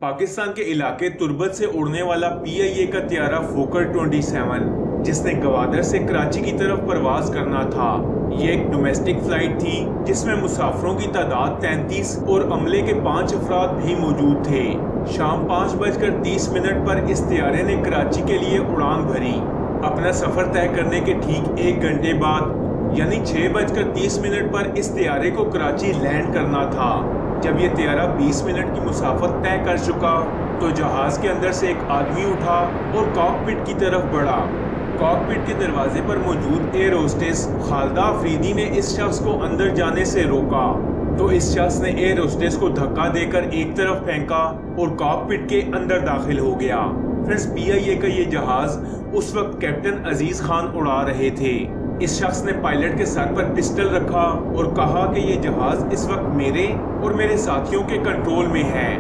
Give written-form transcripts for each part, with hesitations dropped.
पाकिस्तान के इलाके तुर्बत से उड़ने वाला PIA का त्यारा फोकर 27 जिसने गवादर से कराची की तरफ परवाज करना था। ये एक डोमेस्टिक फ्लाइट थी जिसमें मुसाफरों की तादाद 33 और अमले के 5 अफराद भी मौजूद थे। शाम 5:30 पर इस त्यारे ने कराची के लिए उड़ान भरी। अपना सफर तय करने के ठीक 1 घंटे बाद यानी 6:30 पर इस त्यारे को कराची लैंड करना था। जब ये त्यारा 20 मिनट की मुसाफत तय कर चुका तो जहाज के अंदर से एक आदमी उठा और कॉकपिट की तरफ बढ़ा। कॉकपिट के दरवाजे पर मौजूद एयर होस्टेस खालदा अफरीदी ने इस शख्स को अंदर जाने से रोका तो इस शख्स ने एयर होस्टेस को धक्का देकर एक तरफ फेंका और कॉकपिट के अंदर दाखिल हो गया। फ्रेंड्स, PIA का ये जहाज उस वक्त कैप्टन अजीज खान उड़ा रहे थे। इस शख्स ने पायलट के सर पर पिस्टल रखा और कहा कि ये जहाज इस वक्त मेरे और मेरे साथियों के कंट्रोल में है।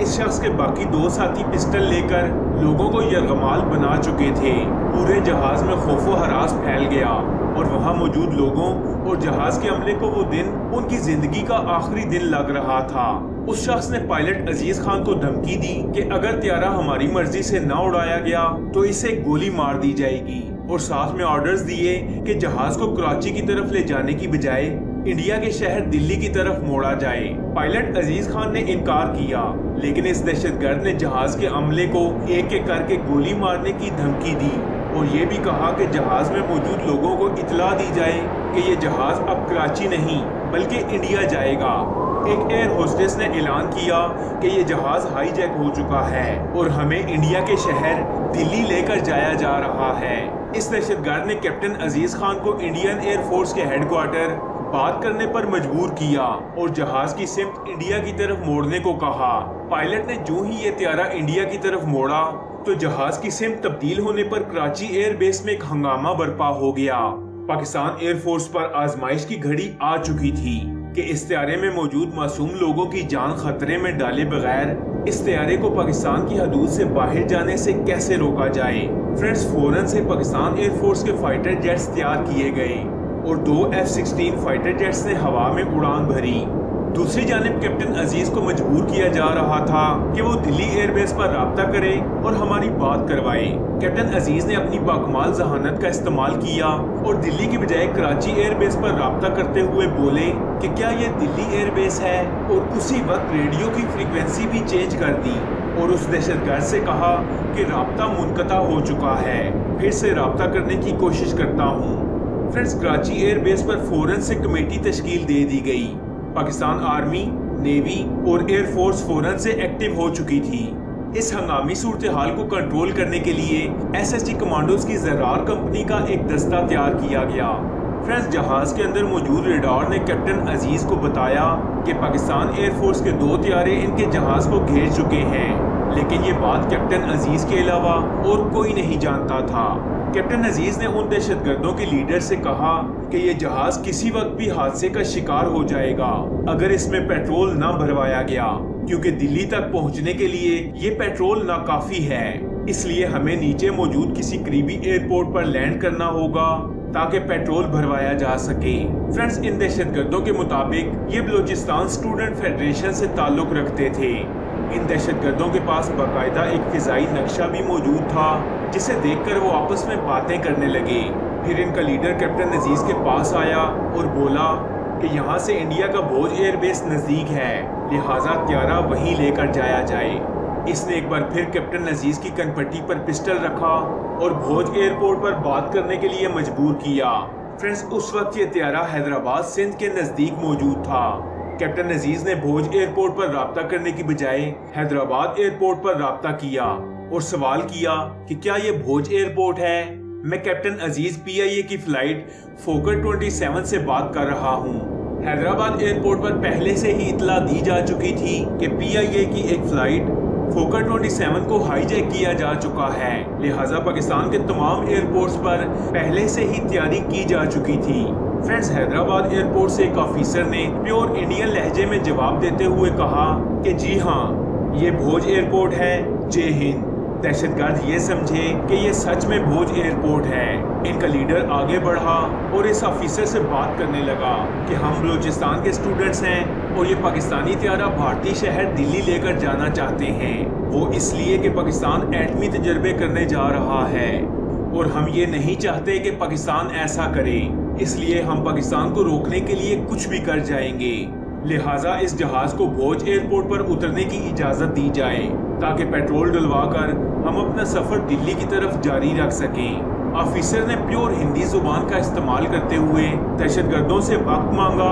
इस शख्स के बाकी 2 साथी पिस्टल लेकर लोगों को यरगमाल बना चुके थे। पूरे जहाज में खौफो हरास फैल गया और वहां मौजूद लोगों और जहाज के अमले को वो दिन उनकी जिंदगी का आखिरी दिन लग रहा था। उस शख्स ने पायलट अजीज खान को धमकी दी कि अगर त्यारा हमारी मर्जी से न उड़ाया गया तो इसे गोली मार दी जाएगी और साथ में ऑर्डर्स दिए कि जहाज को कराची की तरफ ले जाने की बजाय इंडिया के शहर दिल्ली की तरफ मोड़ा जाए। पायलट अजीज खान ने इनकार किया, लेकिन इस दहशतगर्द ने जहाज के अमले को एक एक करके गोली मारने की धमकी दी और ये भी कहा कि जहाज में मौजूद लोगों को इतला दी जाए कि ये जहाज अब कराची नहीं बल्कि इंडिया जाएगा। एक एयर होस्टेस ने ऐलान किया कि ये जहाज हाईजैक हो चुका है और हमें इंडिया के शहर दिल्ली लेकर जाया जा रहा है। इस दहशतगर्द ने कैप्टन अजीज खान को इंडियन एयर फोर्स के हेडक्वार्टर बात करने पर मजबूर किया और जहाज की सिमत इंडिया की तरफ मोड़ने को कहा। पायलट ने जो ही ये त्यारा इंडिया की तरफ मोड़ा तो जहाज की सिमत तब्दील होने पर कराची एयर बेस में एक हंगामा बर्पा हो गया। पाकिस्तान एयर फोर्स पर आजमाइश की घड़ी आ चुकी थी कि इस त्यारे में मौजूद मासूम लोगों की जान खतरे में डाले बगैर इस त्यारे को पाकिस्तान की हदूद से बाहर जाने से कैसे रोका जाए। फ्रेंड्स, फौरन से पाकिस्तान एयर फोर्स के फाइटर जेट्स तैयार किए गए और 2 F-16 फाइटर जेट्स ने हवा में उड़ान भरी। दूसरी जानिब कैप्टन अजीज को मजबूर किया जा रहा था कि वो दिल्ली एयरबेस पर राब्ता करे और हमारी बात करवाए। कैप्टन अजीज ने अपनी बाकमाल जहानत का इस्तेमाल किया और दिल्ली की बजाय कराची एयरबेस पर राब्ता करते हुए बोले कि क्या ये दिल्ली एयरबेस है, और उसी वक्त रेडियो की फ्रीक्वेंसी भी चेंज कर दी और उस दहशतगर्द से कहा कि राब्ता मुनक़ता हो चुका है, फिर से राब्ता करने की कोशिश करता हूँ। फ्रेंड्स, कराची एयरबेस पर फौरन से कमेटी तश्कील दे दी गई। पाकिस्तान आर्मी, नेवी और एयर फोर्स फौरन से एक्टिव हो चुकी थी। इस हंगामी सूरत हाल को कंट्रोल करने के लिए SSG कमांडोज की ज़रार कंपनी का एक दस्ता तैयार किया गया। फ्रेंड्स, जहाज के अंदर मौजूद रेडार ने कैप्टन अजीज को बताया कि पाकिस्तान एयर फोर्स के 2 त्यारे इनके जहाज को घेर चुके हैं, लेकिन ये बात कैप्टन अजीज के अलावा और कोई नहीं जानता था। कैप्टन अजीज ने उन दहशतगर्दों के लीडर से कहा कि ये जहाज किसी वक्त भी हादसे का शिकार हो जाएगा अगर इसमें पेट्रोल न भरवाया गया, क्योंकि दिल्ली तक पहुंचने के लिए ये पेट्रोल नाकाफी है। इसलिए हमें नीचे मौजूद किसी करीबी एयरपोर्ट पर लैंड करना होगा ताकि पेट्रोल भरवाया जा सके। फ्रेंड्स, इन दहशतगर्दों के मुताबिक ये बलूचिस्तान स्टूडेंट फेडरेशन से ताल्लुक रखते थे। इन दहशतगर्दों के पास बाकायदा एक फिजाई नक्शा भी मौजूद था जिसे देखकर वो आपस में बातें करने लगे। फिर इनका लीडर कैप्टन अजीज के पास आया और बोला कि यहाँ से इंडिया का भोज एयरबेस नज़दीक है, लिहाजा त्यारा वहीं लेकर जाया जाए। इसने एक बार फिर कैप्टन अजीज की कनपट्टी पर पिस्टल रखा और भोज एयरपोर्ट पर बात करने के लिए मजबूर किया। फ्रेंड्स, उस वक्त ये त्यारा हैदराबाद सिंध के नज़दीक मौजूद था। कैप्टन अजीज ने भोज एयरपोर्ट पर राब्ता करने की बजाय हैदराबाद एयरपोर्ट पर राब्ता किया और सवाल किया कि क्या ये भोज एयरपोर्ट है। मैं कैप्टन अजीज PIA की फ्लाइट फोकर 27 से बात कर रहा हूँ। हैदराबाद एयरपोर्ट पर पहले से ही इतला दी जा चुकी थी कि PIA की एक फ्लाइट फोकर 27 को हाईजैक किया जा चुका है, लिहाजा पाकिस्तान के तमाम एयरपोर्ट्स पर पहले से ही तैयारी की जा चुकी थी। फ्रेंड्स, हैदराबाद एयरपोर्ट से एक ऑफिसर ने प्योर इंडियन लहजे में जवाब देते हुए कहा कि जी हाँ, ये भोज एयरपोर्ट है, जय हिंद। दहशतगर्द ये समझे कि ये सच में भोज एयरपोर्ट है। इनका लीडर आगे बढ़ा और इस ऑफिसर से बात करने लगा कि हम बलूचिस्तान के स्टूडेंट्स हैं और ये पाकिस्तानी त्यारा भारतीय शहर दिल्ली लेकर जाना चाहते हैं। वो इसलिए कि पाकिस्तान एटमी तजर्बे करने जा रहा है और हम ये नहीं चाहते कि पाकिस्तान ऐसा करे, इसलिए हम पाकिस्तान को रोकने के लिए कुछ भी कर जाएंगे। लिहाजा इस जहाज को भोज एयरपोर्ट पर उतरने की इजाजत दी जाए ताकि पेट्रोल डलवाकर हम अपना सफर दिल्ली की तरफ जारी रख सकें। ऑफिसर ने प्योर हिंदी जुबान का इस्तेमाल करते हुए दहशतगर्दों से वक्त मांगा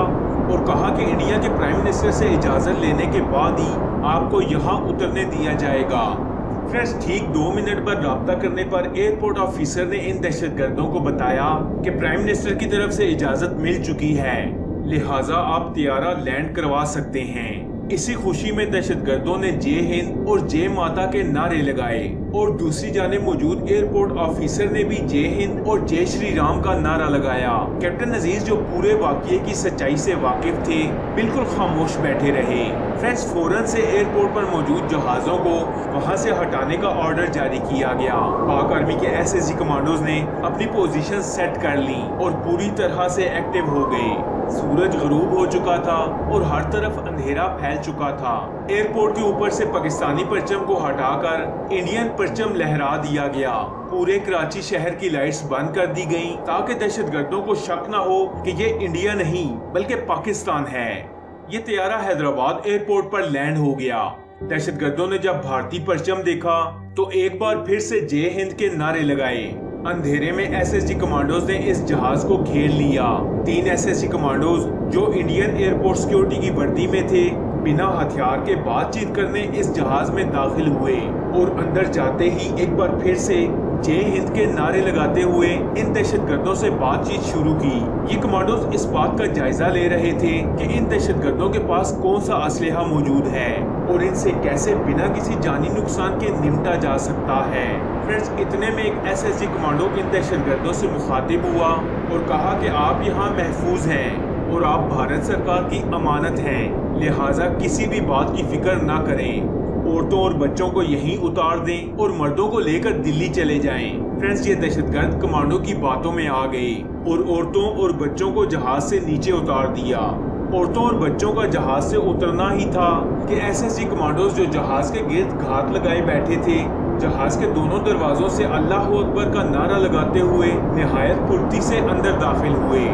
और कहा कि इंडिया के प्राइम मिनिस्टर से इजाजत लेने के बाद ही आपको यहाँ उतरने दिया जाएगा। फ्रेंड्स, ठीक 2 मिनट पर राब्ता करने पर एयरपोर्ट ऑफिसर ने इन दहशतगर्दों को बताया कि प्राइम मिनिस्टर की तरफ से इजाजत मिल चुकी है, लिहाजा आप त्यारा लैंड करवा सकते हैं। इसी खुशी में दहशतगर्दों ने जय हिंद और जय माता के नारे लगाए और दूसरी जानिब मौजूद एयरपोर्ट ऑफिसर ने भी जय हिंद और जय श्री राम का नारा लगाया। कैप्टन अजीज, जो पूरे वाकये की सच्चाई से वाकिफ थे, बिल्कुल खामोश बैठे रहे। फ्रेंड्स, फौरन से एयरपोर्ट पर मौजूद जहाजों को वहां से हटाने का ऑर्डर जारी किया गया। पाक आर्मी के एसएसजी कमांडोज ने अपनी पोजीशन सेट कर ली और पूरी तरह से एक्टिव हो गए। सूरज गरूब हो चुका था और हर तरफ अंधेरा फैल चुका था। एयरपोर्ट के ऊपर से पाकिस्तानी परचम को हटाकर इंडियन परचम लहरा दिया गया। पूरे कराची शहर की लाइट्स बंद कर दी गईं ताकि दहशतगर्दों को शक न हो कि ये इंडिया नहीं बल्कि पाकिस्तान है। ये त्यारा हैदराबाद एयरपोर्ट पर लैंड हो गया। दहशतगर्दों ने जब भारतीय परचम देखा तो एक बार फिर से जय हिंद के नारे लगाए। अंधेरे में एसएसजी कमांडोज ने इस जहाज को घेर लिया। 3 एसएसजी कमांडोज जो इंडियन एयरपोर्ट सिक्योरिटी की वर्दी में थे, बिना हथियार के बातचीत करने इस जहाज में दाखिल हुए और अंदर जाते ही एक बार फिर से जय हिंद के नारे लगाते हुए इन दहशतगर्दों से बातचीत शुरू की। ये कमांडोज इस बात का जायजा ले रहे थे कि इन दहशतगर्दों के पास कौन सा असलहा मौजूद है और इनसे कैसे बिना किसी जानी नुकसान के निपटा जा सकता है। फ्रेंड्स, इतने में एक एसएसजी कमांडो इन दहशतगर्दों से मुखातिब हुआ और कहा कि आप यहाँ महफूज हैं और आप भारत सरकार की अमानत हैं, लिहाजा किसी भी बात की फिक्र ना करें। औरतों और बच्चों को यहीं उतार दें और मर्दों को लेकर दिल्ली चले जाएं। फ्रेंड्स, ये दहशतगर्द कमांडो की बातों में आ गए और औरतों और बच्चों को जहाज से नीचे उतार दिया। औरतों और बच्चों का जहाज से उतरना ही था कि एसएसजी कमांडोज जो जहाज के गिर्द घात लगाए बैठे थे, जहाज के दोनों दरवाजों से अल्लाह अकबर का नारा लगाते हुए निहायत फुर्ती से अंदर दाखिल हुए।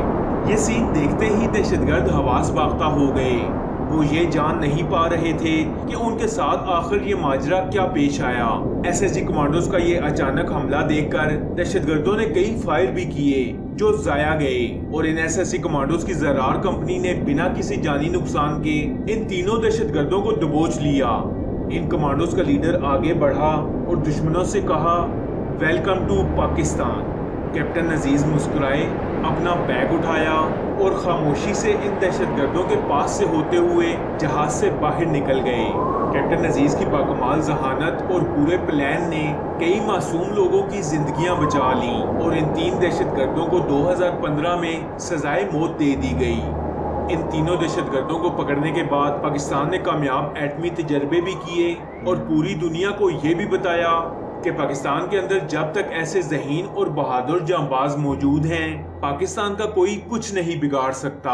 ये सीन देखते ही दहशतगर्द हवास बाख्ता हो गए। वो ये जान नहीं पा रहे थे कि उनके साथ आखिर ये माजरा क्या पेश आया। एसएसजी कमांडोज का ये अचानक हमला देखकर दहशतगर्दों ने कई फायर भी किए जो जाया गए और इन एसएसजी कमांडोज की जरार कंपनी ने बिना किसी जानी नुकसान के इन तीनों दहशतगर्दों को दबोच लिया। इन कमांडोज का लीडर आगे बढ़ा और दुश्मनों से कहा, वेलकम टू पाकिस्तान। कैप्टन अजीज मुस्कुराए, अपना बैग उठाया और खामोशी से इन दहशतगर्दों के पास से होते हुए जहाज से बाहर निकल गए। कैप्टन अजीज की बाकमाल जहानत और पूरे प्लान ने कई मासूम लोगों की जिंदगियां बचा ली और इन 3 दहशतगर्दों को 2015 में सजाए मौत दे दी गई। इन तीनों दहशतगर्दों को पकड़ने के बाद पाकिस्तान ने कामयाब एटमी तजर्बे भी किए और पूरी दुनिया को ये भी बताया कि पाकिस्तान के अंदर जब तक ऐसे ज़हीन और बहादुर जांबाज मौजूद हैं, पाकिस्तान का कोई कुछ नहीं बिगाड़ सकता।